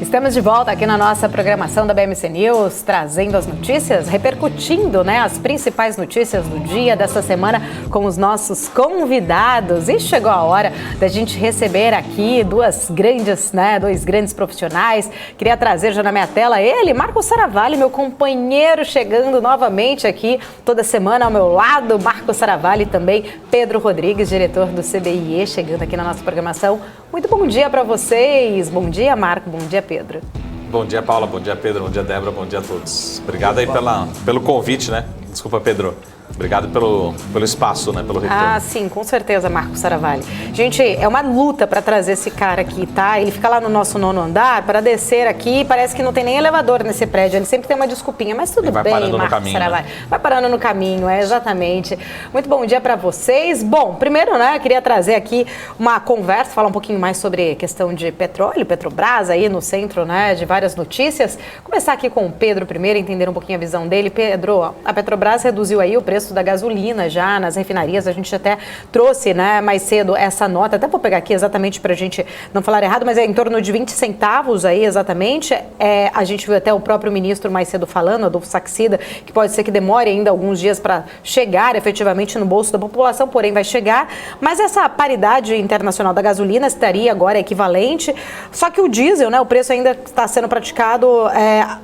Estamos de volta aqui na nossa programação da BMC News, trazendo as notícias, repercutindo, as principais notícias do dia, dessa semana, com os nossos convidados. E chegou a hora da gente receber aqui dois grandes profissionais. Queria trazer já na minha tela ele, Marco Saravalli, meu companheiro, chegando novamente aqui toda semana ao meu lado. Marco Saravalli, também Pedro Rodrigues, diretor do CBIE, chegando aqui na nossa programação. Muito bom dia para vocês. Bom dia, Marco. Bom dia, Pedro. Bom dia, Paula. Bom dia, Pedro. Bom dia, Débora. Bom dia a todos. Obrigado aí pelo convite, Desculpa, Pedro. Obrigado pelo espaço, pelo retorno. Ah, sim, com certeza, Marco Saravalli. Gente, é uma luta para trazer esse cara aqui, tá? Ele fica lá no nosso 9º andar, para descer aqui, parece que não tem nem elevador nesse prédio. Ele sempre tem uma desculpinha, mas tudo bem, Marco Saravalli. Vai parando no caminho, exatamente. Muito bom dia para vocês. Bom, primeiro, queria trazer aqui uma conversa, falar um pouquinho mais sobre questão de petróleo, Petrobras, aí no centro, de várias notícias. Começar aqui com o Pedro primeiro, entender um pouquinho a visão dele. Pedro, a Petrobras reduziu aí o preço da gasolina já nas refinarias. A gente até trouxe mais cedo essa nota, até vou pegar aqui exatamente para a gente não falar errado, mas é em torno de 20 centavos aí exatamente. A gente viu até o próprio ministro mais cedo falando, Adolfo Saxida, que pode ser que demore ainda alguns dias para chegar efetivamente no bolso da população, porém vai chegar. Mas essa paridade internacional da gasolina estaria agora equivalente, só que o diesel, o preço ainda está sendo praticado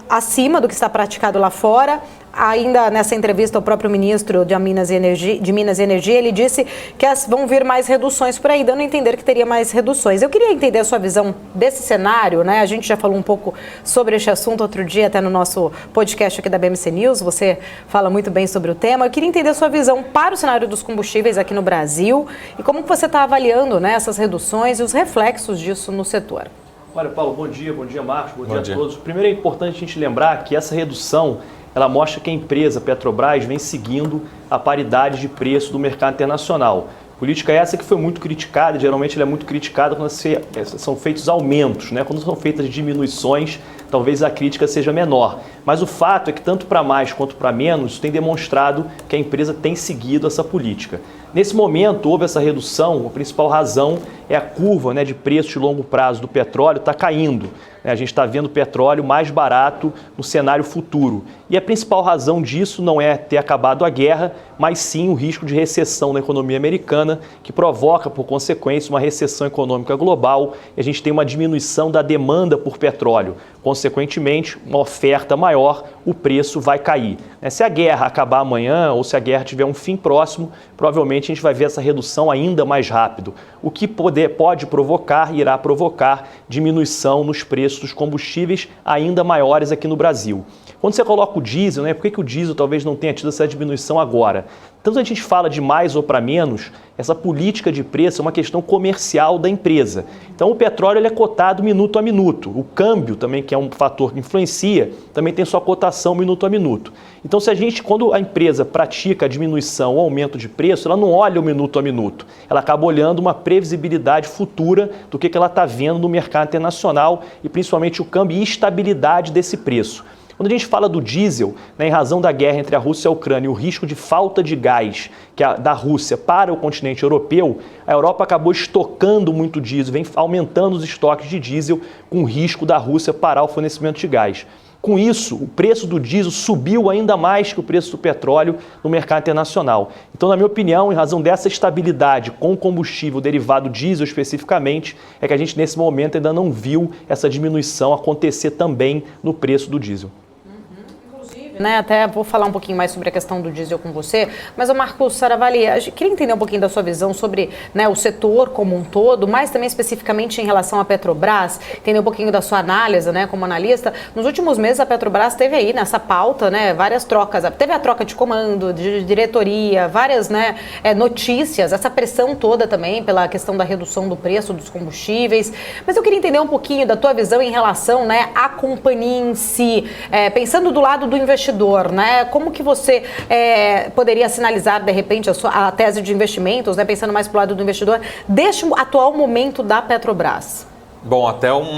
acima do que está praticado lá fora. Ainda nessa entrevista, o próprio ministro de Minas e Energia, ele disse que vão vir mais reduções por aí, dando a entender que teria mais reduções. Eu queria entender a sua visão desse cenário, A gente já falou um pouco sobre este assunto outro dia, até no nosso podcast aqui da BMC News, você fala muito bem sobre o tema. Eu queria entender a sua visão para o cenário dos combustíveis aqui no Brasil e como que você está avaliando, essas reduções e os reflexos disso no setor. Olha, Paulo, bom dia, Marcos, bom dia a todos. Primeiro é importante a gente lembrar que essa redução ela mostra que a empresa Petrobras vem seguindo a paridade de preço do mercado internacional. Política essa que foi muito criticada, geralmente ela é muito criticada quando são feitos aumentos, Quando são feitas diminuições, talvez a crítica seja menor. Mas o fato é que tanto para mais quanto para menos, tem demonstrado que a empresa tem seguido essa política. Nesse momento, houve essa redução, a principal razão é a curva de preço de longo prazo do petróleo está caindo. A gente está vendo o petróleo mais barato no cenário futuro. E a principal razão disso não é ter acabado a guerra, mas sim o risco de recessão na economia americana, que provoca, por consequência, uma recessão econômica global e a gente tem uma diminuição da demanda por petróleo. Consequentemente, uma oferta maior, o preço vai cair. Se a guerra acabar amanhã ou se a guerra tiver um fim próximo, provavelmente a gente vai ver essa redução ainda mais rápido, o que pode provocar, irá provocar diminuição nos preços dos combustíveis ainda maiores aqui no Brasil. Quando você coloca o diesel, por que o diesel talvez não tenha tido essa diminuição agora? Tanto a gente fala de mais ou para menos, essa política de preço é uma questão comercial da empresa. Então o petróleo ele é cotado minuto a minuto. O câmbio também, que é um fator que influencia, também tem sua cotação minuto a minuto. Então quando a empresa pratica a diminuição ou aumento de preço, ela não olha o minuto a minuto. Ela acaba olhando uma previsibilidade futura do que ela está vendo no mercado internacional e principalmente o câmbio e estabilidade desse preço. Quando a gente fala do diesel, em razão da guerra entre a Rússia e a Ucrânia e o risco de falta de gás da Rússia para o continente europeu, a Europa acabou estocando muito diesel, vem aumentando os estoques de diesel com o risco da Rússia parar o fornecimento de gás. Com isso, o preço do diesel subiu ainda mais que o preço do petróleo no mercado internacional. Então, na minha opinião, em razão dessa estabilidade com o combustível derivado diesel especificamente, é que a gente nesse momento ainda não viu essa diminuição acontecer também no preço do diesel. Até vou falar um pouquinho mais sobre a questão do diesel com você, mas o Marco Saravalli, queria entender um pouquinho da sua visão sobre o setor como um todo, mas também especificamente em relação à Petrobras, entender um pouquinho da sua análise, como analista. Nos últimos meses a Petrobras teve aí nessa pauta, várias trocas, teve a troca de comando, de diretoria, várias notícias, essa pressão toda também pela questão da redução do preço dos combustíveis, mas eu queria entender um pouquinho da tua visão em relação à companhia em si, pensando do lado do investidor, como que você poderia sinalizar, de repente, a tese de investimentos, pensando mais para o lado do investidor, deste atual momento da Petrobras? Bom, até um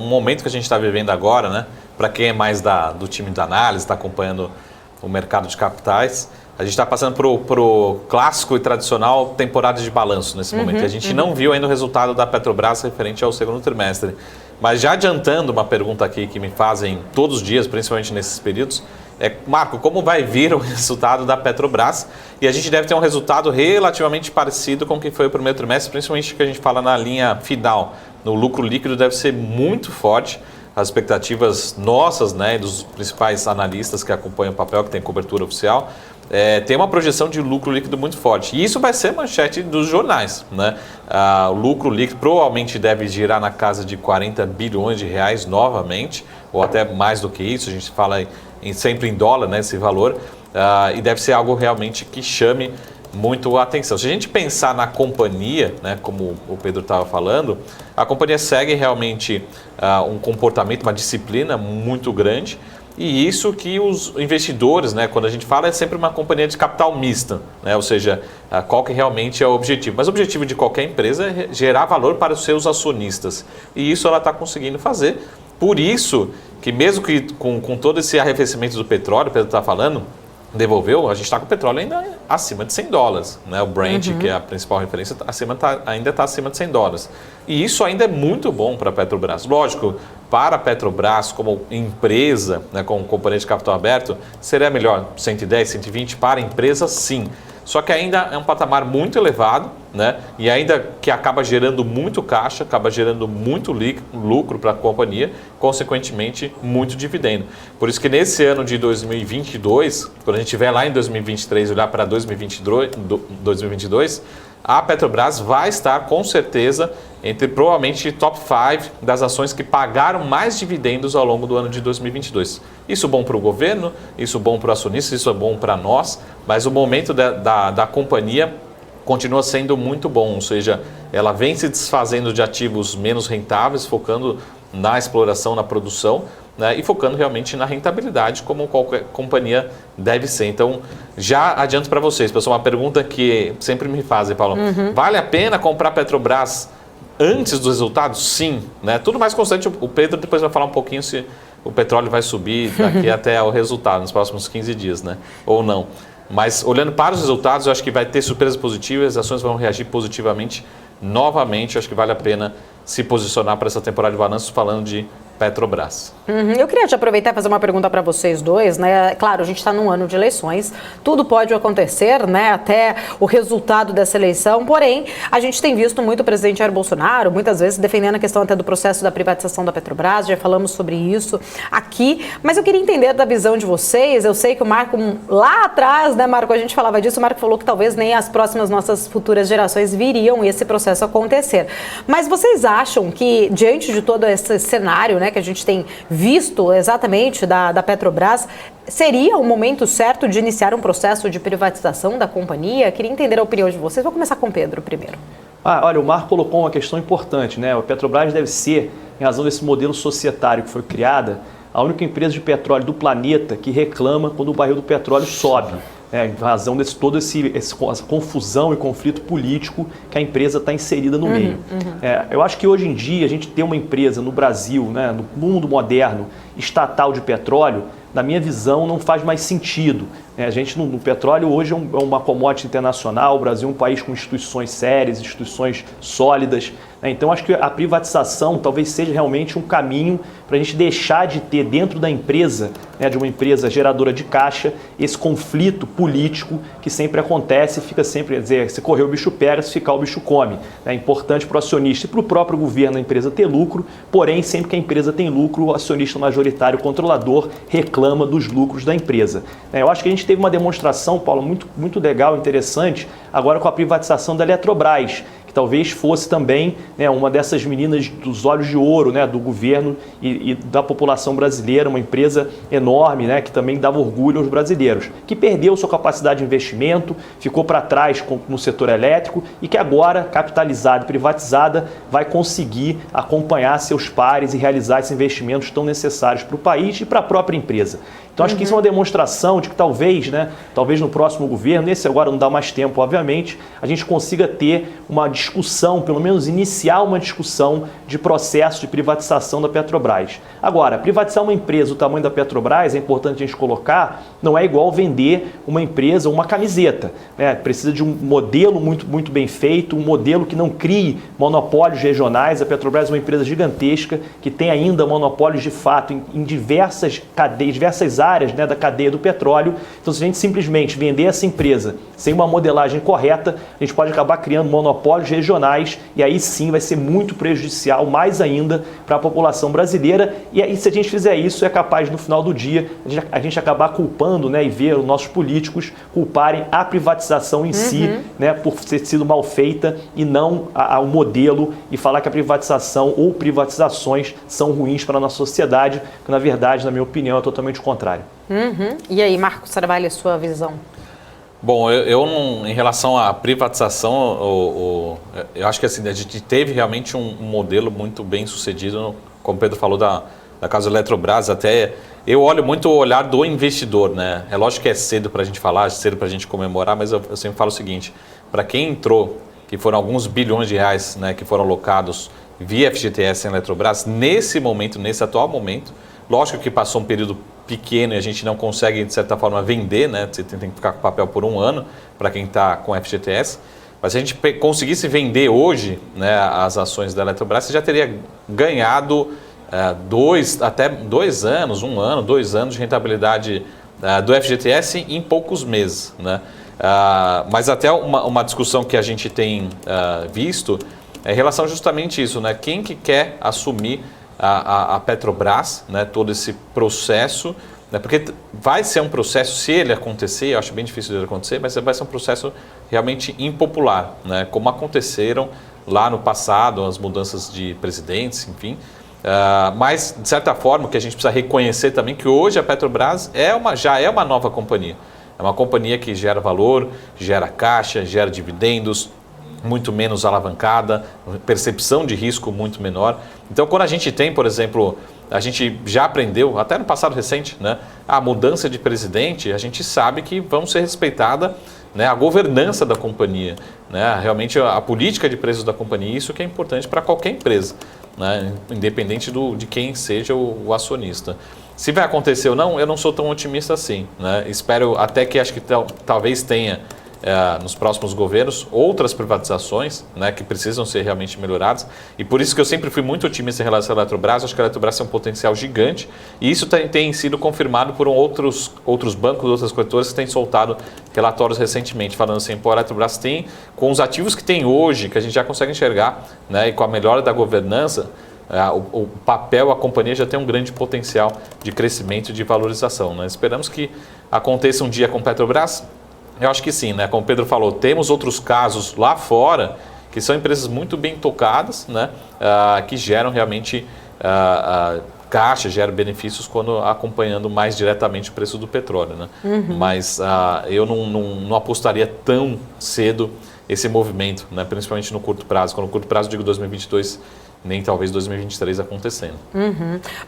momento que a gente está vivendo agora, para quem é mais do time de análise, está acompanhando o mercado de capitais, a gente está passando por o clássico e tradicional temporada de balanço nesse momento. A gente não viu ainda o resultado da Petrobras referente ao segundo trimestre. Mas já adiantando uma pergunta aqui que me fazem todos os dias, principalmente nesses períodos, Marco, como vai vir o resultado da Petrobras? E a gente deve ter um resultado relativamente parecido com o que foi o primeiro trimestre, principalmente que a gente fala na linha final. No lucro líquido deve ser muito forte. As expectativas nossas, né, dos principais analistas que acompanham o papel, que tem cobertura oficial, tem uma projeção de lucro líquido muito forte. E isso vai ser manchete dos jornais, né? O lucro líquido provavelmente deve girar na casa de 40 bilhões de reais novamente, ou até mais do que isso, a gente fala sempre em dólar, né, esse valor, e deve ser algo realmente que chame muito a atenção. Se a gente pensar na companhia, né, como o Pedro estava falando, a companhia segue realmente um comportamento, uma disciplina muito grande, e isso que os investidores, né, quando a gente fala, é sempre uma companhia de capital mista, né, ou seja, qual que realmente é o objetivo. Mas o objetivo de qualquer empresa é gerar valor para os seus acionistas, e isso ela está conseguindo fazer. Por isso que mesmo que com todo esse arrefecimento do petróleo, o Pedro está falando, devolveu, a gente está com o petróleo ainda acima de $100, né? O Brent, que é a principal referência, ainda está acima de $100. E isso ainda é muito bom para a Petrobras. Lógico, para a Petrobras como empresa, né, como companhia de capital aberto, seria melhor 110, 120 para a empresa, sim. Só que ainda é um patamar muito elevado, né? E ainda que acaba gerando muito caixa, acaba gerando muito lucro para a companhia, consequentemente muito dividendo. Por isso que nesse ano de 2022, quando a gente estiver lá em 2023 e olhar para 2022, a Petrobras vai estar com certeza entre provavelmente top 5 das ações que pagaram mais dividendos ao longo do ano de 2022. Isso bom para o governo, isso bom para o acionista, isso é bom para nós, mas o momento da companhia continua sendo muito bom, ou seja, ela vem se desfazendo de ativos menos rentáveis, focando na exploração, na produção, né, e focando realmente na rentabilidade, como qualquer companhia deve ser. Então, já adianto para vocês, pessoal, uma pergunta que sempre me fazem, Paulo, vale a pena comprar Petrobras antes dos resultados? Sim, né? Tudo mais constante. O Pedro depois vai falar um pouquinho se o petróleo vai subir daqui até o resultado, nos próximos 15 dias, né? Ou não. Mas olhando para os resultados, eu acho que vai ter surpresas positivas, as ações vão reagir positivamente novamente. Eu acho que vale a pena se posicionar para essa temporada de balanços falando de Petrobras. Eu queria te aproveitar e fazer uma pergunta para vocês dois, né? Claro, a gente está num ano de eleições, tudo pode acontecer, né? Até o resultado dessa eleição, porém, a gente tem visto muito o presidente Jair Bolsonaro, muitas vezes defendendo a questão até do processo da privatização da Petrobras, já falamos sobre isso aqui, mas eu queria entender da visão de vocês. Eu sei que o Marco, lá atrás, né, Marco, a gente falava disso, o Marco falou que talvez nem as próximas nossas futuras gerações viriam esse processo acontecer. Mas vocês acham que, diante de todo esse cenário, né, que a gente tem visto exatamente da Petrobras, seria o momento certo de iniciar um processo de privatização da companhia? Queria entender a opinião de vocês. Vou começar com o Pedro primeiro. Olha, o Marco colocou uma questão importante, né? A Petrobras deve ser, em razão desse modelo societário que foi criada, a única empresa de petróleo do planeta que reclama quando o barril do petróleo sobe. Em razão de toda essa confusão e conflito político que a empresa está inserida no meio. Eu acho que hoje em dia a gente ter uma empresa no Brasil, né, no mundo moderno, estatal de petróleo, na minha visão, não faz mais sentido. A gente, no petróleo, hoje é uma commodity internacional, o Brasil é um país com instituições sérias, instituições sólidas. Então, acho que a privatização talvez seja realmente um caminho para a gente deixar de ter dentro da empresa, né, de uma empresa geradora de caixa, esse conflito político que sempre acontece, fica sempre, quer dizer, se correr o bicho pega, se ficar o bicho come. É importante para o acionista e para o próprio governo a empresa ter lucro, porém, sempre que a empresa tem lucro, o acionista majoritário, o controlador, reclama dos lucros da empresa. Eu acho que a gente teve uma demonstração, Paulo, muito legal, interessante, agora com a privatização da Eletrobras, que talvez fosse também, né, uma dessas meninas dos olhos de ouro, né, do governo e da população brasileira, uma empresa enorme, né, que também dava orgulho aos brasileiros, que perdeu sua capacidade de investimento, ficou para trás no setor elétrico e que agora, capitalizada e privatizada, vai conseguir acompanhar seus pares e realizar esses investimentos tão necessários para o país e para a própria empresa. Então acho que isso é uma demonstração de que talvez no próximo governo, esse agora não dá mais tempo, obviamente, a gente consiga ter uma discussão, pelo menos iniciar uma discussão de processo de privatização da Petrobras. Agora, privatizar uma empresa do tamanho da Petrobras, é importante a gente colocar, não é igual vender uma empresa ou uma camiseta, né? Precisa de um modelo muito bem feito, um modelo que não crie monopólios regionais. A Petrobras é uma empresa gigantesca que tem ainda monopólios de fato em diversas cadeias, diversas áreas, né, da cadeia do petróleo. Então, se a gente simplesmente vender essa empresa sem uma modelagem correta, a gente pode acabar criando monopólios regionais e aí sim vai ser muito prejudicial, mais ainda, para a população brasileira. E aí, se a gente fizer isso, é capaz, no final do dia, a gente acabar culpando, né, e ver os nossos políticos culparem a privatização em si, né, por ter sido mal feita e não o modelo, e falar que a privatização ou privatizações são ruins para a nossa sociedade, que na verdade, na minha opinião, é totalmente o contrário. E aí, Marcos Saravalli, a sua visão? Bom, eu em relação à privatização, eu acho que assim, a gente teve realmente um modelo muito bem sucedido, como o Pedro falou, da casa Eletrobras. Até eu olho muito o olhar do investidor, né? É lógico que é cedo para a gente falar, é cedo para a gente comemorar, mas eu sempre falo o seguinte: para quem entrou, que foram alguns bilhões de reais, né, que foram alocados via FGTS em Eletrobras, nesse atual momento, lógico que passou um período pequeno e a gente não consegue, de certa forma, vender, né? Você tem que ficar com papel por um ano para quem está com FGTS. Mas se a gente conseguisse vender hoje, né, as ações da Eletrobras, você já teria ganhado até 2 anos, 1 ano, 2 anos de rentabilidade do FGTS em poucos meses, né? Mas até uma discussão que a gente tem visto é em relação justamente a isso, né? Quem que quer assumir a Petrobras, né, todo esse processo, né, porque vai ser um processo, se ele acontecer, eu acho bem difícil ele acontecer, mas vai ser um processo realmente impopular, né, como aconteceram lá no passado, as mudanças de presidentes, enfim. Mas, de certa forma, o que a gente precisa reconhecer também que hoje a Petrobras já é uma nova companhia. É uma companhia que gera valor, gera caixa, gera dividendos, muito menos alavancada, percepção de risco muito menor. Então, quando a gente tem, por exemplo, a gente já aprendeu, até no passado recente, né, a mudança de presidente, a gente sabe que vão ser respeitada, né, a governança da companhia, né, realmente a política de preços da companhia, isso que é importante para qualquer empresa, né, independente de quem seja o acionista. Se vai acontecer ou não, eu não sou tão otimista assim, né? Espero até que acho que talvez tenha nos próximos governos outras privatizações, né, que precisam ser realmente melhoradas, e por isso que eu sempre fui muito otimista em relação à Eletrobras. Acho que a Eletrobras tem um potencial gigante e isso tem sido confirmado por outros bancos, outras corretoras que têm soltado relatórios recentemente, falando assim, a Eletrobras tem, com os ativos que tem hoje, que a gente já consegue enxergar, né, e com a melhora da governança, o papel, a companhia já tem um grande potencial de crescimento e de valorização, né? Esperamos que aconteça um dia com a Petrobras. Eu acho que sim, né? Como o Pedro falou, temos outros casos lá fora que são empresas muito bem tocadas, né? Que geram realmente caixa, geram benefícios quando acompanhando mais diretamente o preço do petróleo, né? Mas eu não apostaria tão cedo esse movimento, né? Principalmente no curto prazo. Quando no curto prazo eu digo 2022, nem talvez 2023 acontecendo.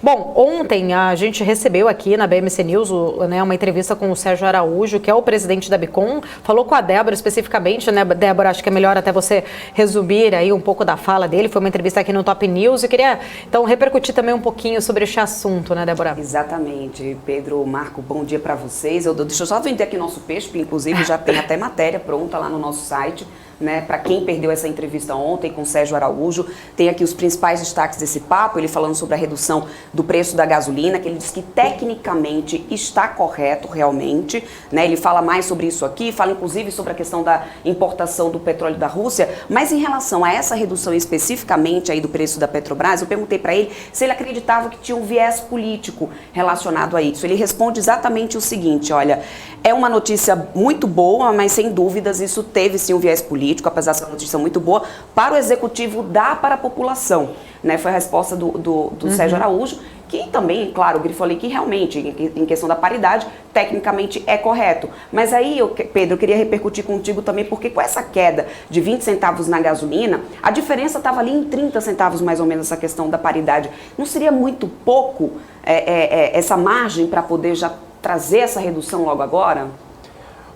Bom, ontem a gente recebeu aqui na BMC News uma entrevista com o Sérgio Araújo, que é o presidente da Bicom, falou com a Débora especificamente, né, Débora, acho que é melhor até você resumir aí um pouco da fala dele, foi uma entrevista aqui no Top News, e queria então repercutir também um pouquinho sobre este assunto, né, Débora? Exatamente, Pedro, Marco, bom dia para vocês. Deixa eu só vender aqui nosso peixe, que inclusive já tem até matéria pronta lá no nosso site, né, para quem perdeu essa entrevista ontem com o Sérgio Araújo, tem aqui os principais destaques desse papo, ele falando sobre a redução do preço da gasolina, que ele diz que tecnicamente está correto realmente, né, ele fala mais sobre isso aqui, fala inclusive sobre a questão da importação do petróleo da Rússia, mas em relação a essa redução especificamente aí do preço da Petrobras, eu perguntei para ele se ele acreditava que tinha um viés político relacionado a isso. Ele responde exatamente o seguinte: olha, é uma notícia muito boa, mas sem dúvidas isso teve sim um viés político, apesar de ser uma notícia muito boa, para o executivo dar para a população, né? Foi a resposta do Sérgio Araújo, que também, claro, grifou ali que realmente, em questão da paridade, tecnicamente é correto. Mas aí, Pedro, eu queria repercutir contigo também, porque com essa queda de 20 centavos na gasolina, a diferença estava ali em 30 centavos mais ou menos, essa questão da paridade. Não seria muito pouco essa margem para poder já trazer essa redução logo agora?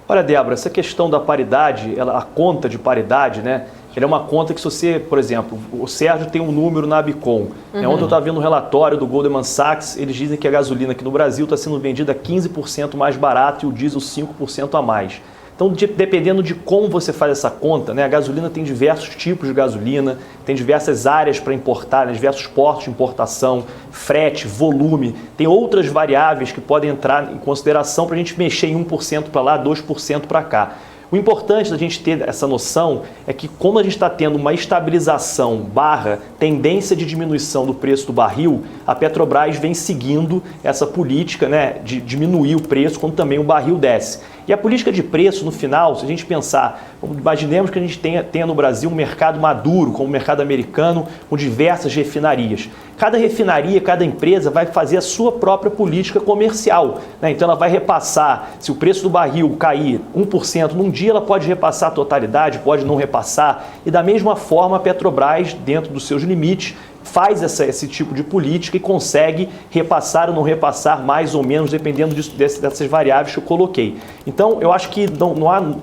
Olha, Débora, essa questão da paridade, a conta de paridade, né? Ela é uma conta que se você, por exemplo, o Sérgio tem um número na Abicom. Ontem eu estava vendo um relatório do Goldman Sachs, eles dizem que a gasolina aqui no Brasil está sendo vendida 15% mais barato e o diesel 5% a mais. Então, dependendo de como você faz essa conta, né, a gasolina tem diversos tipos de gasolina, tem diversas áreas para importar, né, diversos portos de importação, frete, volume, tem outras variáveis que podem entrar em consideração para a gente mexer em 1% para lá, 2% para cá. O importante da gente ter essa noção é que, como a gente está tendo uma estabilização / tendência de diminuição do preço do barril, a Petrobras vem seguindo essa política, né, de diminuir o preço quando também o barril desce. E a política de preço, no final, se a gente pensar, imaginemos que a gente tenha no Brasil um mercado maduro, como o mercado americano, com diversas refinarias. Cada refinaria, cada empresa vai fazer a sua própria política comercial, né? Então ela vai repassar, se o preço do barril cair 1% num dia, ela pode repassar a totalidade, pode não repassar. E da mesma forma a Petrobras, dentro dos seus limites, faz esse tipo de política e consegue repassar ou não repassar mais ou menos, dependendo dessas variáveis que eu coloquei. Então, eu acho que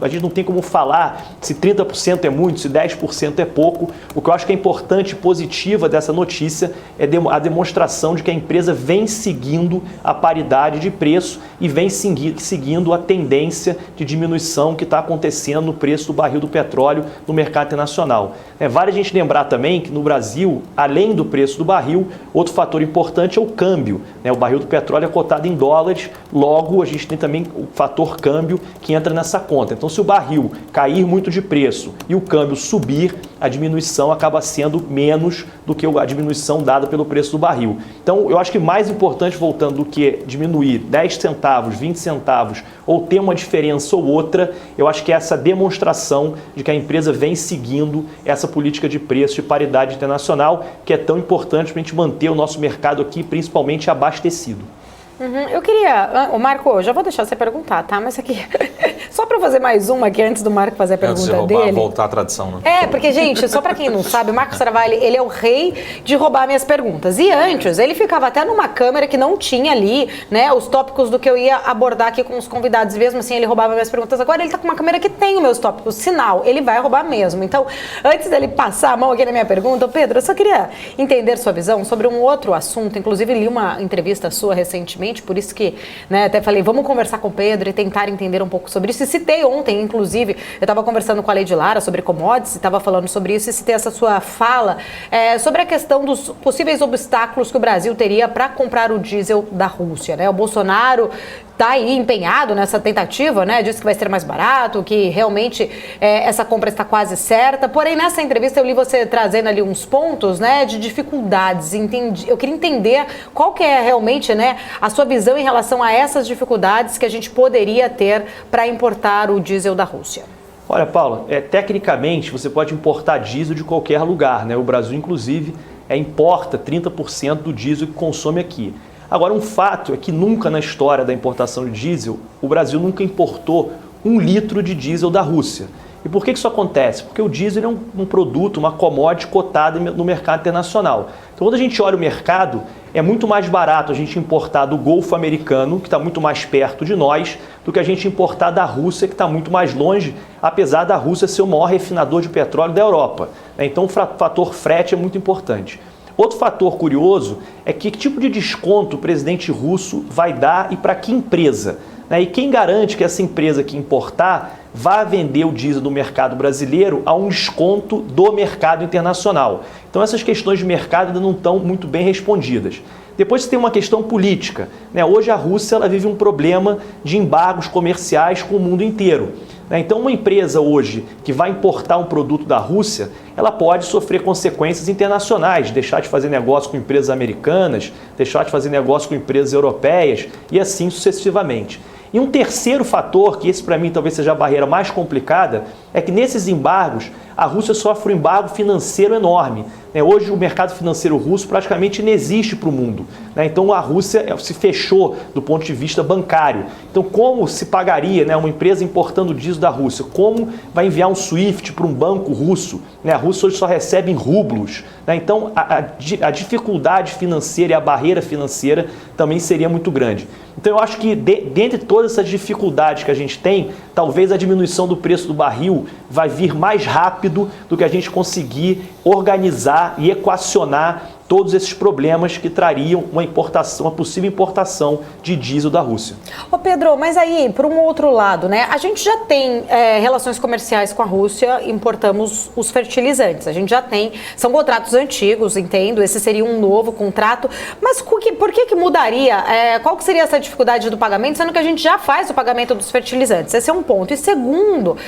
a gente não tem como falar se 30% é muito, se 10% é pouco. O que eu acho que é importante e positiva dessa notícia é a demonstração de que a empresa vem seguindo a paridade de preço e vem seguindo a tendência de diminuição que está acontecendo no preço do barril do petróleo no mercado internacional. Vale a gente lembrar também que no Brasil, além do preço do barril, outro fator importante é o câmbio. O barril do petróleo é cotado em dólares, logo a gente tem também o fator câmbio que entra nessa conta. Então, se o barril cair muito de preço e o câmbio subir, a diminuição acaba sendo menos do que a diminuição dada pelo preço do barril. Então, eu acho que mais importante, voltando, do que diminuir 10 centavos, 20 centavos ou ter uma diferença ou outra, eu acho que é essa demonstração de que a empresa vem seguindo essa política de preço de paridade internacional, que é tão importante para a gente manter o nosso mercado aqui, principalmente abastecido. Eu queria... O Marco, já vou deixar você perguntar, tá? Mas aqui... Só para fazer mais uma aqui, antes do Marco fazer a pergunta dele. Voltar à tradição, né? Porque, gente, só para quem não sabe, o Marco Saravalli, ele é o rei de roubar minhas perguntas. E antes, ele ficava até numa câmera que não tinha ali, né, os tópicos do que eu ia abordar aqui com os convidados. Mesmo assim, ele roubava minhas perguntas. Agora ele tá com uma câmera que tem os meus tópicos. Sinal, ele vai roubar mesmo. Então, antes dele passar a mão aqui na minha pergunta, Pedro, eu só queria entender sua visão sobre um outro assunto. Inclusive, li uma entrevista sua recentemente, por isso que, né, até falei, vamos conversar com o Pedro e tentar entender um pouco sobre isso. E citei ontem, inclusive, eu estava conversando com a Lady Lara sobre commodities, estava falando sobre isso e citei essa sua fala sobre a questão dos possíveis obstáculos que o Brasil teria para comprar o diesel da Rússia, né? O Bolsonaro está aí empenhado nessa tentativa, né? Diz que vai ser mais barato, que realmente essa compra está quase certa. Porém, nessa entrevista eu li você trazendo ali uns pontos, né, de dificuldades. Eu queria entender qual que é realmente, né, a sua visão em relação a essas dificuldades que a gente poderia ter para importar o diesel da Rússia. Olha, Paula, tecnicamente você pode importar diesel de qualquer lugar, né? O Brasil, inclusive, importa 30% do diesel que consome aqui. Agora, um fato é que nunca na história da importação de diesel, o Brasil nunca importou 1 litro de diesel da Rússia. E por que isso acontece? Porque o diesel é um produto, uma commodity cotada no mercado internacional. Então, quando a gente olha o mercado, é muito mais barato a gente importar do Golfo Americano, que está muito mais perto de nós, do que a gente importar da Rússia, que está muito mais longe, apesar da Rússia ser o maior refinador de petróleo da Europa. Então, o fator frete é muito importante. Outro fator curioso é que tipo de desconto o presidente russo vai dar e para que empresa? E quem garante que essa empresa que importar vai vender o diesel do mercado brasileiro a um desconto do mercado internacional? Então essas questões de mercado ainda não estão muito bem respondidas. Depois você tem uma questão política. Hoje a Rússia ela vive um problema de embargos comerciais com o mundo inteiro. Então uma empresa hoje que vai importar um produto da Rússia, ela pode sofrer consequências internacionais, deixar de fazer negócio com empresas americanas, deixar de fazer negócio com empresas europeias e assim sucessivamente. E um terceiro fator, que esse para mim talvez seja a barreira mais complicada, é que nesses embargos a Rússia sofre um embargo financeiro enorme. Hoje o mercado financeiro russo praticamente não existe para o mundo. Então a Rússia se fechou do ponto de vista bancário. Então como se pagaria uma empresa importando diesel da Rússia? Como vai enviar um SWIFT para um banco russo? A Rússia hoje só recebe em rublos. Então a dificuldade financeira e a barreira financeira também seria muito grande. Então eu acho que dentre todas essas dificuldades que a gente tem, talvez a diminuição do preço do barril vai vir mais rápido do que a gente conseguir organizar e equacionar todos esses problemas que trariam uma possível importação de diesel da Rússia. Ô Pedro, mas aí, por um outro lado, a gente já tem relações comerciais com a Rússia, importamos os fertilizantes, a gente já tem, são contratos antigos, entendo, esse seria um novo contrato, mas por que mudaria? Qual que seria essa dificuldade do pagamento, sendo que a gente já faz o pagamento dos fertilizantes? Esse é um ponto. E segundo,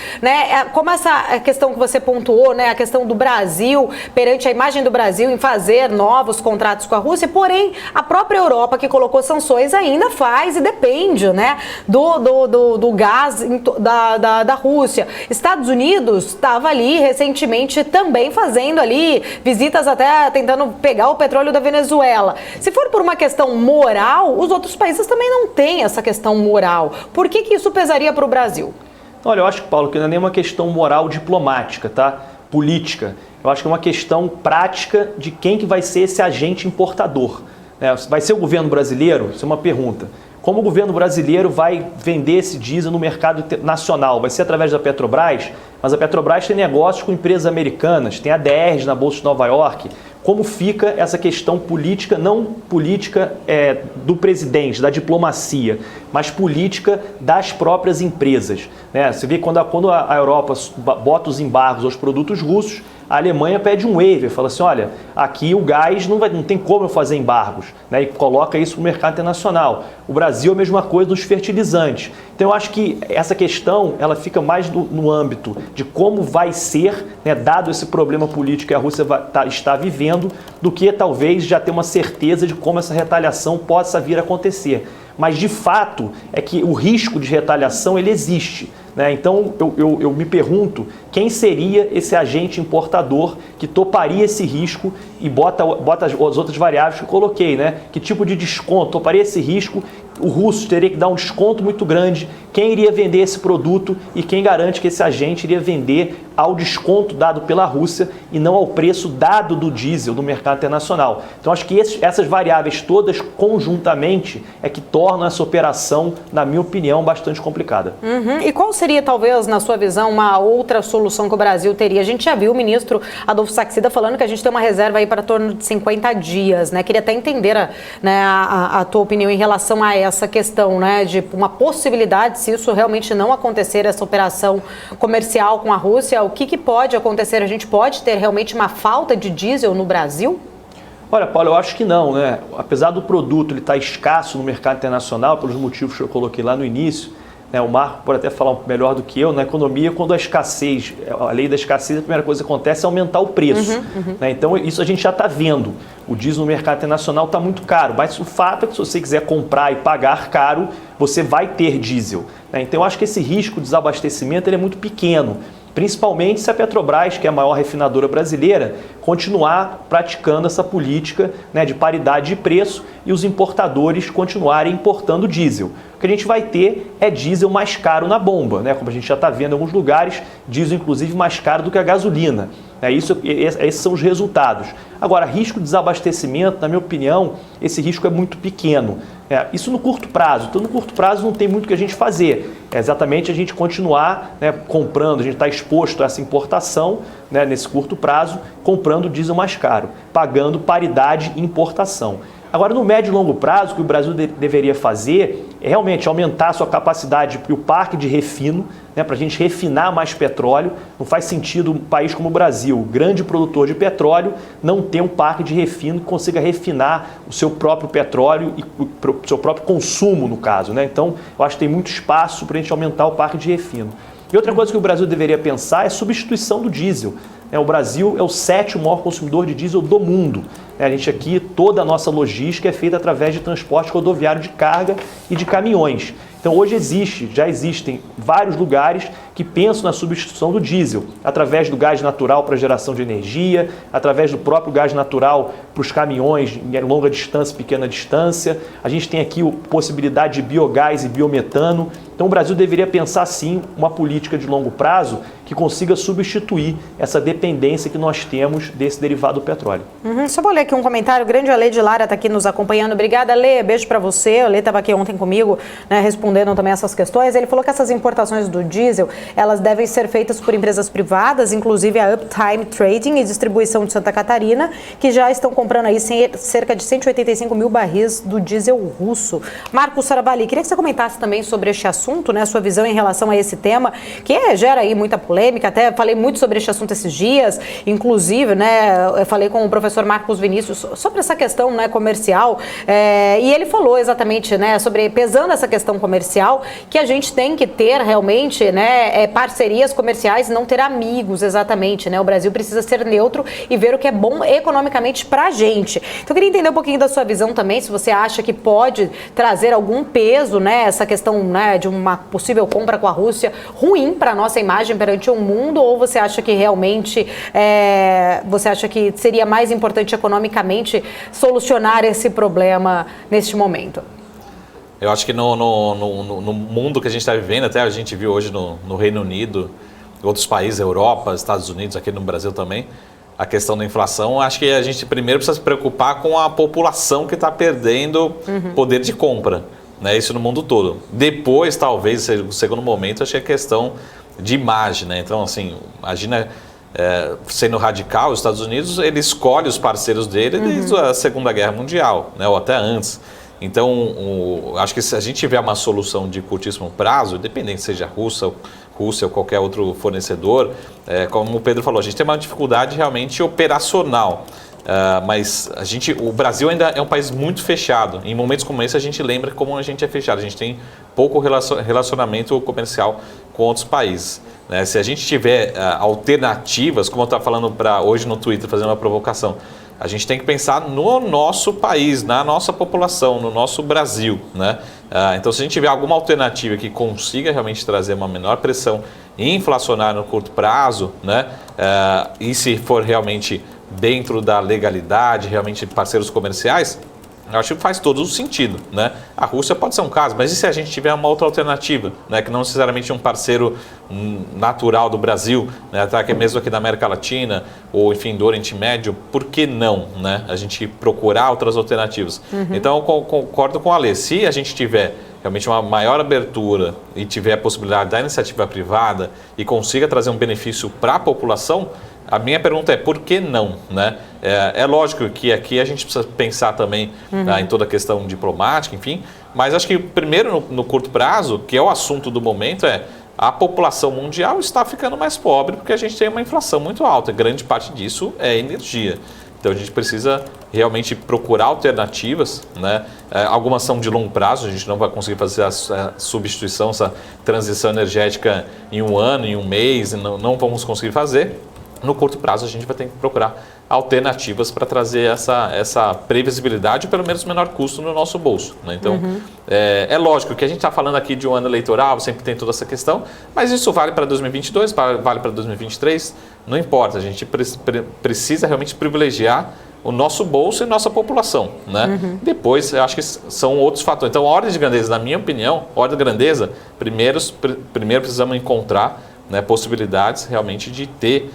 como essa questão que você pontuou, a questão do Brasil, perante a imagem do Brasil em fazer novos contratos com a Rússia, porém a própria Europa que colocou sanções ainda faz e depende do gás da Rússia. Estados Unidos estava ali recentemente também fazendo ali visitas até tentando pegar o petróleo da Venezuela. Se for por uma questão moral, os outros países também não têm essa questão moral. Por que isso pesaria para o Brasil? Olha, eu acho, Paulo, que não é nem uma questão moral diplomática, tá? Política. Eu acho que é uma questão prática de quem que vai ser esse agente importador. Vai ser o governo brasileiro? Isso é uma pergunta. Como o governo brasileiro vai vender esse diesel no mercado nacional? Vai ser através da Petrobras? Mas a Petrobras tem negócios com empresas americanas, tem ADRs na Bolsa de Nova York. Como fica essa questão política, não política do presidente, da diplomacia, mas política das próprias empresas? Você vê quando a Europa bota os embargos aos produtos russos, a Alemanha pede um waiver, fala assim, olha, aqui o gás não tem como eu fazer embargos, e coloca isso para o mercado internacional. O Brasil é a mesma coisa dos fertilizantes. Então eu acho que essa questão ela fica mais no âmbito de como vai ser, dado esse problema político que a Rússia está vivendo, do que talvez já ter uma certeza de como essa retaliação possa vir a acontecer. Mas de fato é que o risco de retaliação ele existe. Então eu me pergunto quem seria esse agente importador que toparia esse risco e bota as outras variáveis que eu coloquei, Que tipo de desconto toparia esse risco? O russo teria que dar um desconto muito grande. Quem iria vender esse produto e quem garante que esse agente iria vender ao desconto dado pela Rússia e não ao preço dado do diesel no mercado internacional? Então acho que essas variáveis todas conjuntamente é que tornam essa operação, na minha opinião, bastante complicada. E qual seria, talvez, na sua visão, uma outra solução que o Brasil teria? A gente já viu o ministro Adolfo Saxida falando que a gente tem uma reserva aí para torno de 50 dias, Queria até entender a tua opinião em relação a essa questão, de uma possibilidade, se isso realmente não acontecer, essa operação comercial com a Rússia, o que pode acontecer? A gente pode ter realmente uma falta de diesel no Brasil? Olha, Paulo, eu acho que não, Apesar do produto ele estar escasso no mercado internacional, pelos motivos que eu coloquei lá no início, o Marco pode até falar melhor do que eu, na economia, quando a lei da escassez, a primeira coisa que acontece é aumentar o preço. Então, isso a gente já está vendo. O diesel no mercado internacional está muito caro, mas o fato é que se você quiser comprar e pagar caro, você vai ter diesel. Então, eu acho que esse risco de desabastecimento ele é muito pequeno. Principalmente se a Petrobras, que é a maior refinadora brasileira, continuar praticando essa política de paridade de preço e os importadores continuarem importando diesel. O que a gente vai ter é diesel mais caro na bomba, como a gente já está vendo em alguns lugares, diesel inclusive mais caro do que a gasolina. Esses são os resultados. Agora, risco de desabastecimento, na minha opinião, esse risco é muito pequeno. Isso no curto prazo. Então, no curto prazo não tem muito o que a gente fazer. É exatamente a gente continuar comprando, a gente está exposto a essa importação nesse curto prazo, comprando diesel mais caro, pagando paridade em importação. Agora, no médio e longo prazo, o que o Brasil deveria fazer é realmente aumentar a sua capacidade e o parque de refino, para a gente refinar mais petróleo. Não faz sentido um país como o Brasil, grande produtor de petróleo, não ter um parque de refino que consiga refinar o seu próprio petróleo e o seu próprio consumo, no caso. Então, eu acho que tem muito espaço para a gente aumentar o parque de refino. E outra coisa que o Brasil deveria pensar é a substituição do diesel. O Brasil é o 7º maior consumidor de diesel do mundo. A gente aqui, toda a nossa logística é feita através de transporte rodoviário de carga e de caminhões. Então, Então hoje já existem vários lugares que pensam na substituição do diesel, através do gás natural para geração de energia, através do próprio gás natural para os caminhões em longa distância, pequena distância. A gente tem aqui a possibilidade de biogás e biometano. Então o Brasil deveria pensar sim uma política de longo prazo que consiga substituir essa dependência que nós temos desse derivado do petróleo. Só vou ler aqui um comentário. O grande Ale de Lara está aqui nos acompanhando. Obrigada, Ale. Beijo para você. O Ale estava aqui ontem comigo, né, respondendo também essas questões. Ele falou que essas importações do diesel, elas devem ser feitas por empresas privadas, inclusive a Uptime Trading e Distribuição de Santa Catarina, que já estão comprando aí cerca de 185 mil barris do diesel russo. Marcos Saravalli, queria que você comentasse também sobre este assunto, né, sua visão em relação a esse tema, que gera aí muita polêmica. Até falei muito sobre este assunto esses dias, inclusive, né, eu falei com o professor Marcos Vinícius sobre essa questão, né, comercial, e ele falou exatamente, né, sobre, pesando essa questão comercial, que a gente tem que ter realmente, né, parcerias comerciais, não ter amigos, exatamente, né, o Brasil precisa ser neutro e ver o que é bom economicamente pra gente. Então eu queria entender um pouquinho da sua visão também, se você acha que pode trazer algum peso, né, essa questão, né, de uma possível compra com a Rússia ruim para a nossa imagem perante o mundo, ou você acha que realmente você acha que seria mais importante economicamente solucionar esse problema neste momento? Eu acho que no mundo que a gente está vivendo, até a gente viu hoje no Reino Unido, outros países, Europa, Estados Unidos, aqui no Brasil também, a questão da inflação, acho que a gente primeiro precisa se preocupar com a população que está perdendo poder de compra, né? Isso no mundo todo. Depois, talvez, no segundo momento, acho que é questão de imagem, né? Então, assim, imagina, sendo radical, os Estados Unidos, ele escolhe os parceiros dele desde a Segunda Guerra Mundial, né? Ou até antes. Então, acho que se a gente tiver uma solução de curtíssimo prazo, independente seja Rússia ou qualquer outro fornecedor, como o Pedro falou, a gente tem uma dificuldade realmente operacional. Mas o Brasil ainda é um país muito fechado. Em momentos como esse a gente lembra como a gente é fechado. A gente tem pouco relacionamento comercial com outros países, né? Se a gente tiver alternativas, como eu estava falando hoje no Twitter, fazendo uma provocação, a gente tem que pensar no nosso país, na nossa população, no nosso Brasil, né? Então, se a gente tiver alguma alternativa que consiga realmente trazer uma menor pressão inflacionária no curto prazo, né? E se for realmente dentro da legalidade, realmente parceiros comerciais, eu acho que faz todo o sentido, né? A Rússia pode ser um caso, mas e se a gente tiver uma outra alternativa, né? Que não necessariamente um parceiro natural do Brasil, né? Até que mesmo aqui da América Latina, ou enfim, do Oriente Médio, por que não, né? A gente procurar outras alternativas. Então, eu concordo com a Ale. Se a gente tiver realmente uma maior abertura e tiver a possibilidade da iniciativa privada e consiga trazer um benefício para a população, a minha pergunta é, por que não, né? É lógico que aqui a gente precisa pensar também em toda a questão diplomática, enfim, mas acho que primeiro no curto prazo, que é o assunto do momento, a população mundial está ficando mais pobre porque a gente tem uma inflação muito alta, grande parte disso é energia. Então a gente precisa realmente procurar alternativas, né? Algumas são de longo prazo, a gente não vai conseguir fazer a substituição, essa transição energética em um ano, em um mês, não vamos conseguir fazer. No curto prazo a gente vai ter que procurar alternativas para trazer essa previsibilidade, pelo menos menor custo no nosso bolso, né? Então, é lógico que a gente está falando aqui de um ano eleitoral, sempre tem toda essa questão, mas isso vale para 2022, vale para 2023, não importa, a gente precisa realmente privilegiar o nosso bolso e nossa população, né? Depois, eu acho que são outros fatores. Então, a ordem de grandeza, na minha opinião, ordem de grandeza, primeiro precisamos encontrar, né, possibilidades realmente de ter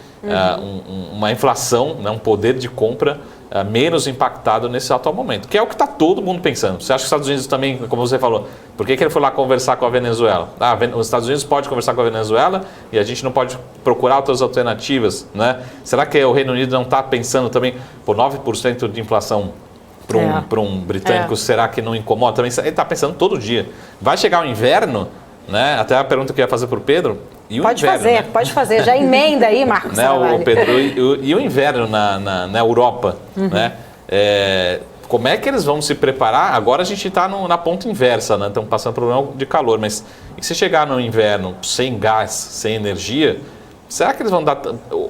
uma inflação, né, um poder de compra menos impactado nesse atual momento, que é o que está todo mundo pensando. Você acha que os Estados Unidos também, como você falou, por que ele foi lá conversar com a Venezuela? Os Estados Unidos pode conversar com a Venezuela e a gente não pode procurar outras alternativas, né? Será que o Reino Unido não está pensando também por 9% de inflação para um britânico? Será que não incomoda? Também ele está pensando todo dia. Vai chegar o inverno, né? Até a pergunta que eu ia fazer para o Pedro. Pode fazer. Já emenda aí, Marcos. Né, o Pedro, e o inverno na Europa, né? Como é que eles vão se preparar? Agora a gente está na ponta inversa, né? Estamos passando por um problema de calor, mas e se chegar no inverno sem gás, sem energia, será que eles vão dar...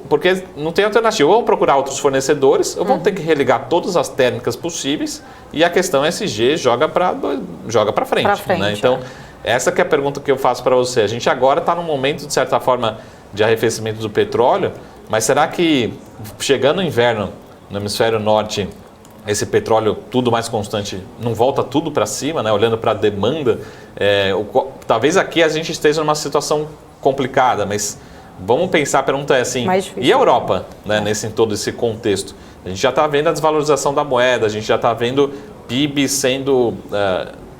Porque não tem alternativa. Ou vão procurar outros fornecedores, ou vão ter que religar todas as térmicas possíveis, e a questão SG joga para frente. Né? Então, essa que é a pergunta que eu faço para você. A gente agora está num momento, de certa forma, de arrefecimento do petróleo, mas será que chegando o inverno no hemisfério norte, esse petróleo tudo mais constante, não volta tudo para cima, né? Olhando para a demanda? Talvez aqui a gente esteja numa situação complicada, mas vamos pensar, a pergunta é assim, e a Europa, né, em todo esse contexto? A gente já está vendo a desvalorização da moeda, a gente já está vendo PIB sendo,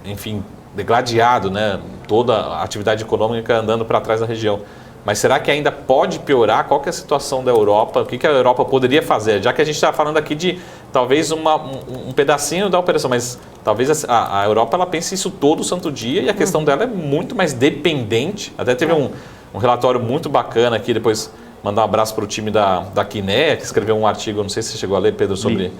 enfim, degladiado, né? Toda a atividade econômica andando para trás da região. Mas será que ainda pode piorar? Qual que é a situação da Europa? O que a Europa poderia fazer? Já que a gente está falando aqui de talvez um pedacinho da operação, mas talvez a Europa ela pense isso todo santo dia e a questão dela é muito mais dependente. Até teve um relatório muito bacana aqui, depois mandar um abraço para o time da Kinea, que escreveu um artigo, não sei se você chegou a ler, Pedro, sobre...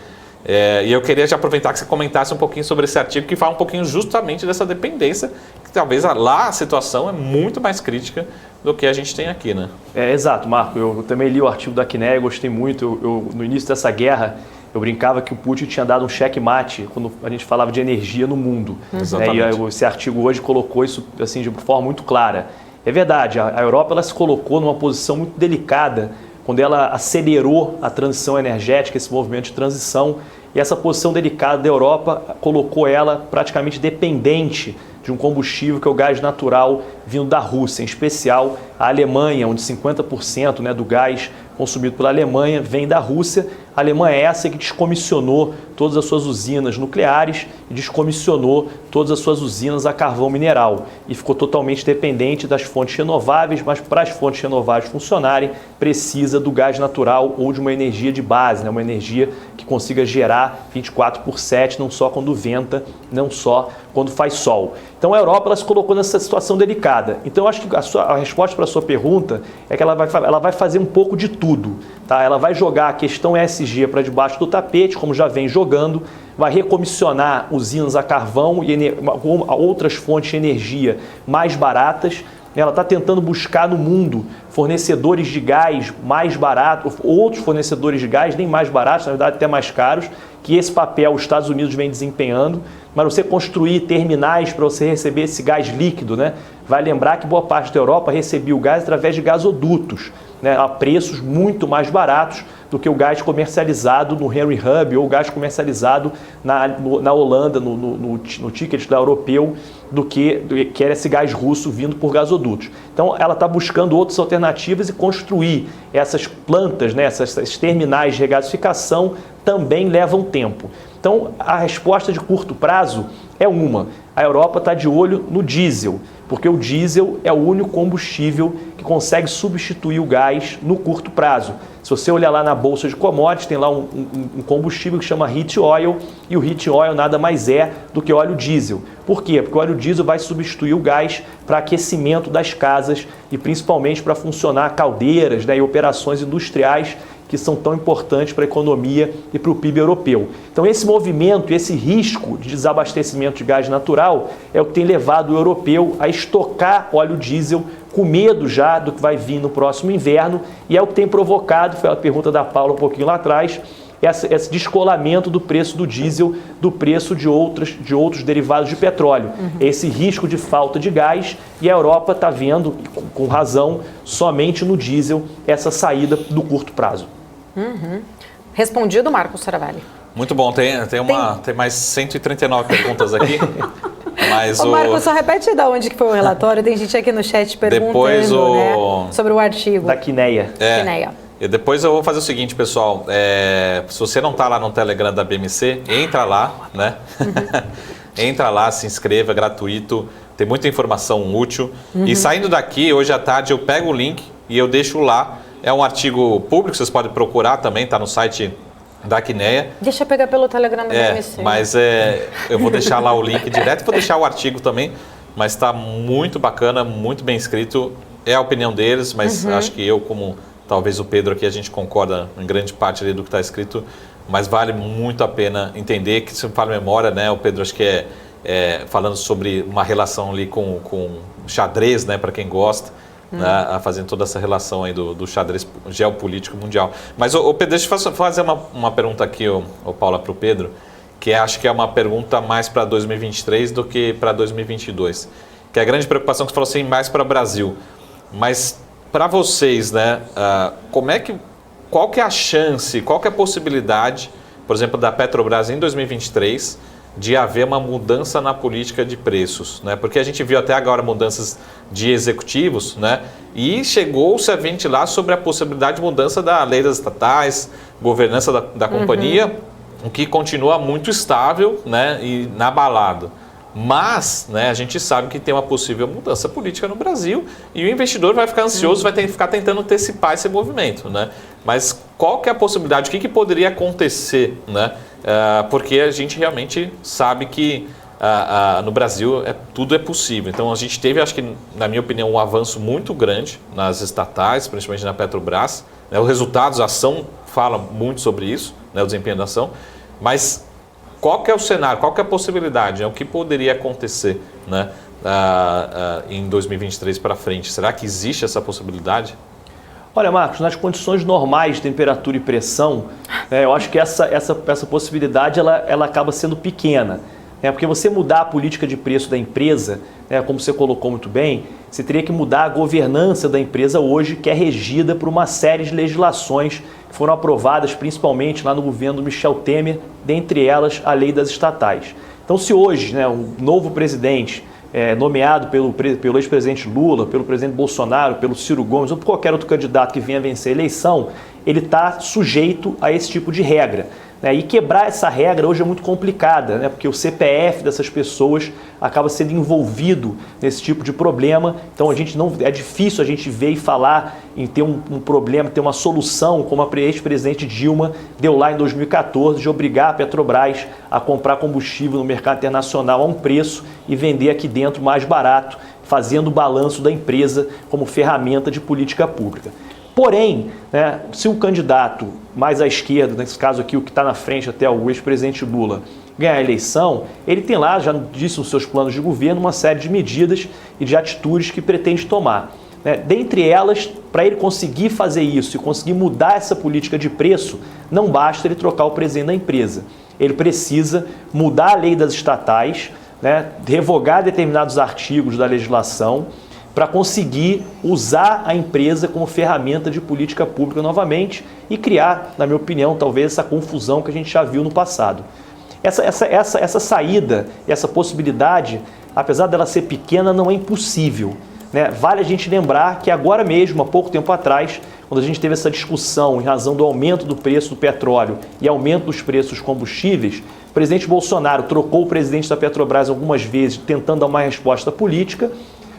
e eu queria te aproveitar que você comentasse um pouquinho sobre esse artigo, que fala um pouquinho justamente dessa dependência, que talvez lá a situação é muito mais crítica do que a gente tem aqui, né? Exato, Marco. Eu também li o artigo da Kinea, gostei muito. No início dessa guerra, eu brincava que o Putin tinha dado um checkmate quando a gente falava de energia no mundo. Exatamente. E esse artigo hoje colocou isso assim, de forma muito clara. É verdade, a Europa ela se colocou numa posição muito delicada quando ela acelerou a transição energética, esse movimento de transição, e essa posição delicada da Europa colocou ela praticamente dependente de um combustível que é o gás natural vindo da Rússia, em especial a Alemanha, onde 50% do gás consumido pela Alemanha vem da Rússia. A Alemanha é essa que descomissionou todas as suas usinas nucleares e descomissionou todas as suas usinas a carvão mineral e ficou totalmente dependente das fontes renováveis, mas para as fontes renováveis funcionarem precisa do gás natural ou de uma energia de base, uma energia que consiga gerar 24/7, não só quando venta, não só quando faz sol. Então a Europa ela se colocou nessa situação delicada. Então eu acho que a resposta para a sua pergunta é que ela vai fazer um pouco de tudo. Tá? Ela vai jogar a questão ESG para debaixo do tapete, como já vem jogando, vai recomissionar usinas a carvão e outras fontes de energia mais baratas. Ela está tentando buscar no mundo fornecedores de gás mais baratos, outros fornecedores de gás nem mais baratos, na verdade até mais caros, que esse papel os Estados Unidos vem desempenhando, mas você construir terminais para você receber esse gás líquido, vai lembrar que boa parte da Europa recebia o gás através de gasodutos, a preços muito mais baratos do que o gás comercializado no Henry Hub ou o gás comercializado na Holanda, no ticket da europeu, do que era esse gás russo vindo por gasodutos. Então ela está buscando outras alternativas e construir essas plantas, essas terminais de regasificação também levam tempo. Então a resposta de curto prazo é uma. A Europa está de olho no diesel, porque o diesel é o único combustível que consegue substituir o gás no curto prazo. Se você olhar lá na bolsa de commodities, tem lá um combustível que chama heat oil, e o heat oil nada mais é do que óleo diesel. Por quê? Porque o óleo diesel vai substituir o gás para aquecimento das casas e principalmente para funcionar caldeiras e operações industriais que são tão importantes para a economia e para o PIB europeu. Então esse movimento, esse risco de desabastecimento de gás natural é o que tem levado o europeu a estocar óleo diesel com medo já do que vai vir no próximo inverno, e é o que tem provocado, foi a pergunta da Paula um pouquinho lá atrás, esse descolamento do preço do diesel do preço de outros derivados de petróleo. Esse risco de falta de gás, e a Europa está vendo, com razão, somente no diesel essa saída do curto prazo. Respondido, Marcos Saravalli. Muito bom, tem mais 139 perguntas aqui. Mas Marcos, só repete de onde que foi o relatório, tem gente aqui no chat perguntando sobre o artigo. Da Kinea. E depois eu vou fazer o seguinte, pessoal, se você não está lá no Telegram da BMC, entra lá, entra lá, se inscreva, é gratuito, tem muita informação útil. E saindo daqui, hoje à tarde, eu pego o link e eu deixo lá. É um artigo público, vocês podem procurar também, está no site da Kinea. Deixa eu pegar pelo Telegram da BMC. Mas eu vou deixar lá o link direto, vou deixar o artigo também, mas está muito bacana, muito bem escrito. É a opinião deles, mas acho que eu, como talvez o Pedro aqui, a gente concorda em grande parte ali do que está escrito, mas vale muito a pena entender que, se me fala a memória, o Pedro acho que falando sobre uma relação ali com xadrez, para quem gosta, fazendo toda essa relação aí do xadrez geopolítico mundial. Mas, Pedro, deixa eu fazer uma pergunta aqui, Paula, para o Pedro, que acho que é uma pergunta mais para 2023 do que para 2022. que é a grande preocupação que você falou assim, mais para o Brasil. Mas para vocês, né, qual que é a chance, qual que é a possibilidade, por exemplo, da Petrobras em 2023, de haver uma mudança na política de preços, né? Porque a gente viu até agora mudanças de executivos, né? E chegou-se a ventilar sobre a possibilidade de mudança da lei das estatais, governança da companhia, o que continua muito estável, né? E inabalado. Mas, né, a gente sabe que tem uma possível mudança política no Brasil e o investidor vai ficar ansioso, vai ficar tentando antecipar esse movimento, né? Mas qual que é a possibilidade, o que poderia acontecer, né? Porque a gente realmente sabe que no Brasil tudo é possível. Então a gente teve, acho que, na minha opinião, um avanço muito grande nas estatais, principalmente na Petrobras, né? Os resultados, a ação fala muito sobre isso, né? O desempenho da ação, mas qual que é o cenário, qual que é a possibilidade, né? O que poderia acontecer, né? Em 2023 para frente? Será que existe essa possibilidade? Olha, Marcos, nas condições normais de temperatura e pressão, eu acho que essa possibilidade ela acaba sendo pequena. Porque você mudar a política de preço da empresa, como você colocou muito bem, você teria que mudar a governança da empresa hoje, que é regida por uma série de legislações que foram aprovadas principalmente lá no governo do Michel Temer, dentre elas a lei das estatais. Então, se hoje um novo presidente nomeado pelo ex-presidente Lula, pelo presidente Bolsonaro, pelo Ciro Gomes ou por qualquer outro candidato que venha vencer a eleição, ele está sujeito a esse tipo de regra. E quebrar essa regra hoje é muito complicada, porque o CPF dessas pessoas acaba sendo envolvido nesse tipo de problema. Então é difícil a gente ver e falar em ter um problema, ter uma solução, como a ex-presidente Dilma deu lá em 2014, de obrigar a Petrobras a comprar combustível no mercado internacional a um preço e vender aqui dentro mais barato, fazendo o balanço da empresa como ferramenta de política pública. Porém, se o candidato mais à esquerda, nesse caso aqui o que está na frente até o ex-presidente Lula, ganhar a eleição, ele tem lá, já disse nos seus planos de governo, uma série de medidas e de atitudes que pretende tomar. Dentre elas, para ele conseguir fazer isso e conseguir mudar essa política de preço, não basta ele trocar o presidente da empresa. Ele precisa mudar a lei das estatais, revogar determinados artigos da legislação, para conseguir usar a empresa como ferramenta de política pública novamente e criar, na minha opinião, talvez essa confusão que a gente já viu no passado. Essa saída, essa possibilidade, apesar dela ser pequena, não é impossível. Vale a gente lembrar que agora mesmo, há pouco tempo atrás, quando a gente teve essa discussão em razão do aumento do preço do petróleo e aumento dos preços dos combustíveis, o presidente Bolsonaro trocou o presidente da Petrobras algumas vezes, tentando dar uma resposta política.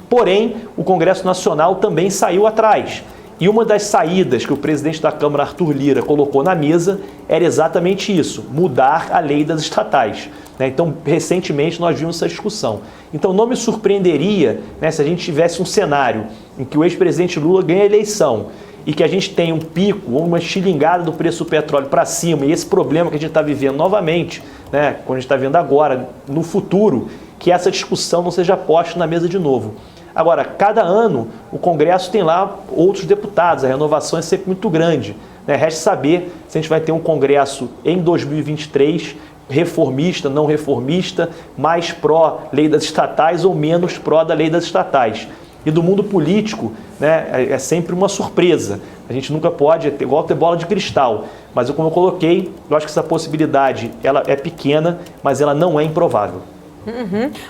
Porém, o Congresso Nacional também saiu atrás. E uma das saídas que o presidente da Câmara, Arthur Lira, colocou na mesa era exatamente isso, mudar a lei das estatais. Então, recentemente, nós vimos essa discussão. Então, não me surpreenderia se a gente tivesse um cenário em que o ex-presidente Lula ganha a eleição e que a gente tenha um pico ou uma estilingada do preço do petróleo para cima e esse problema que a gente está vivendo novamente, como a gente está vendo agora, no futuro, que essa discussão não seja posta na mesa de novo. Agora, cada ano o Congresso tem lá outros deputados, a renovação é sempre muito grande. Resta saber se a gente vai ter um Congresso em 2023 reformista, não reformista, mais pró-lei das estatais ou menos pró da lei das estatais. E do mundo político, é sempre uma surpresa. A gente nunca pode, igual ter bola de cristal. Mas como eu coloquei, eu acho que essa possibilidade ela é pequena, mas ela não é improvável.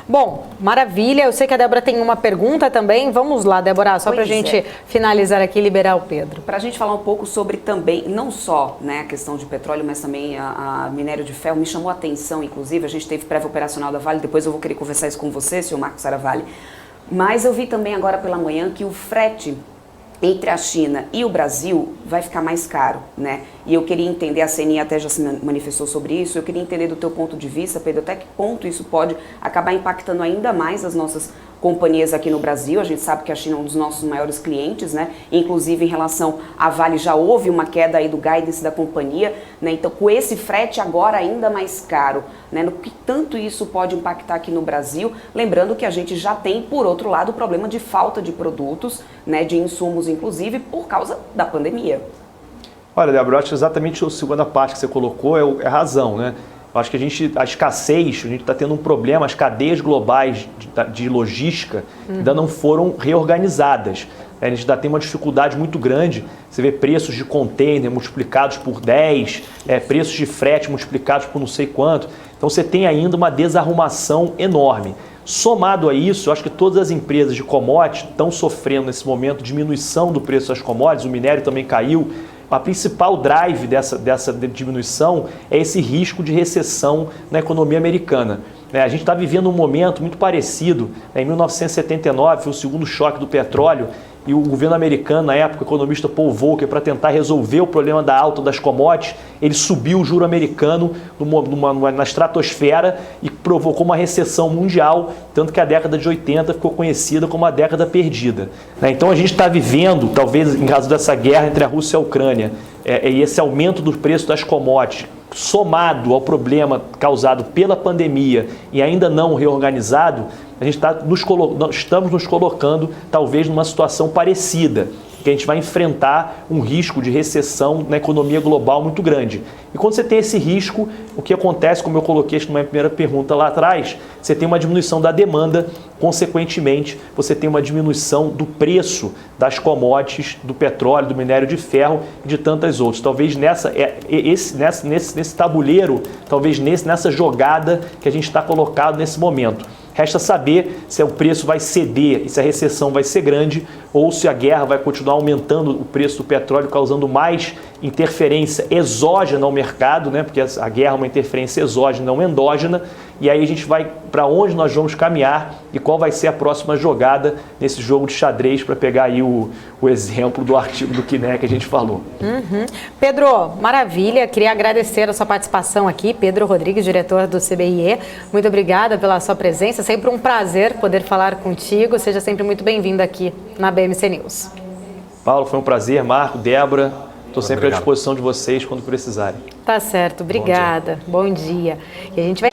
Bom, maravilha. Eu sei que a Débora tem uma pergunta também. Vamos lá, Débora, só para a gente finalizar aqui e liberar o Pedro. Para a gente falar um pouco sobre também, não só a questão de petróleo, mas também a minério de ferro. Me chamou a atenção, inclusive, a gente teve prévia operacional da Vale, depois eu vou querer conversar isso com você, senhor Marcos Saravalli. Mas eu vi também agora pela manhã que o frete entre a China e o Brasil vai ficar mais caro, E eu queria entender, a CNI até já se manifestou sobre isso, eu queria entender do teu ponto de vista, Pedro, até que ponto isso pode acabar impactando ainda mais as nossas companhias aqui no Brasil. A gente sabe que a China é um dos nossos maiores clientes, Inclusive em relação à Vale já houve uma queda aí do guidance da companhia, Então com esse frete agora ainda mais caro, No que tanto isso pode impactar aqui no Brasil, lembrando que a gente já tem, por outro lado, o problema de falta de produtos, de insumos inclusive, por causa da pandemia. Olha, Débora, eu acho que exatamente a segunda parte que você colocou é a razão, Eu acho que a escassez, a gente está tendo um problema, as cadeias globais de logística ainda não foram reorganizadas. A gente ainda tem uma dificuldade muito grande. Você vê preços de container multiplicados por 10, preços de frete multiplicados por não sei quanto. Então você tem ainda uma desarrumação enorme. Somado a isso, eu acho que todas as empresas de commodities estão sofrendo nesse momento diminuição do preço das commodities, o minério também caiu. A principal drive dessa diminuição é esse risco de recessão na economia americana. A gente está vivendo um momento muito parecido. Em 1979 foi o segundo choque do petróleo e o governo americano, na época, o economista Paul Volcker, para tentar resolver o problema da alta das commodities, ele subiu o juro americano na estratosfera e provocou uma recessão mundial, tanto que a década de 80 ficou conhecida como a década perdida. Então a gente está vivendo, talvez em razão dessa guerra entre a Rússia e a Ucrânia, e esse aumento do preço das commodities, somado ao problema causado pela pandemia e ainda não reorganizado, a gente estamos nos colocando talvez numa situação parecida, que a gente vai enfrentar um risco de recessão na economia global muito grande. E quando você tem esse risco, o que acontece, como eu coloquei na minha primeira pergunta lá atrás, você tem uma diminuição da demanda, consequentemente, você tem uma diminuição do preço das commodities, do petróleo, do minério de ferro e de tantas outras. Talvez nesse tabuleiro, talvez nessa jogada que a gente está colocado nesse momento. Resta saber se o preço vai ceder e se a recessão vai ser grande ou se a guerra vai continuar aumentando o preço do petróleo, causando mais interferência exógena ao mercado, né? Porque a guerra é uma interferência exógena, não endógena, e aí a gente vai para onde nós vamos caminhar e qual vai ser a próxima jogada nesse jogo de xadrez, para pegar aí o exemplo do artigo do Quiné que a gente falou. Pedro, maravilha, queria agradecer a sua participação aqui, Pedro Rodrigues, diretor do CBIE, muito obrigada pela sua presença, sempre um prazer poder falar contigo, seja sempre muito bem-vindo aqui na BMC News. Paulo, foi um prazer, Marco, Débora, estou sempre à disposição de vocês quando precisarem. Tá certo, obrigada, bom dia. E a gente vai...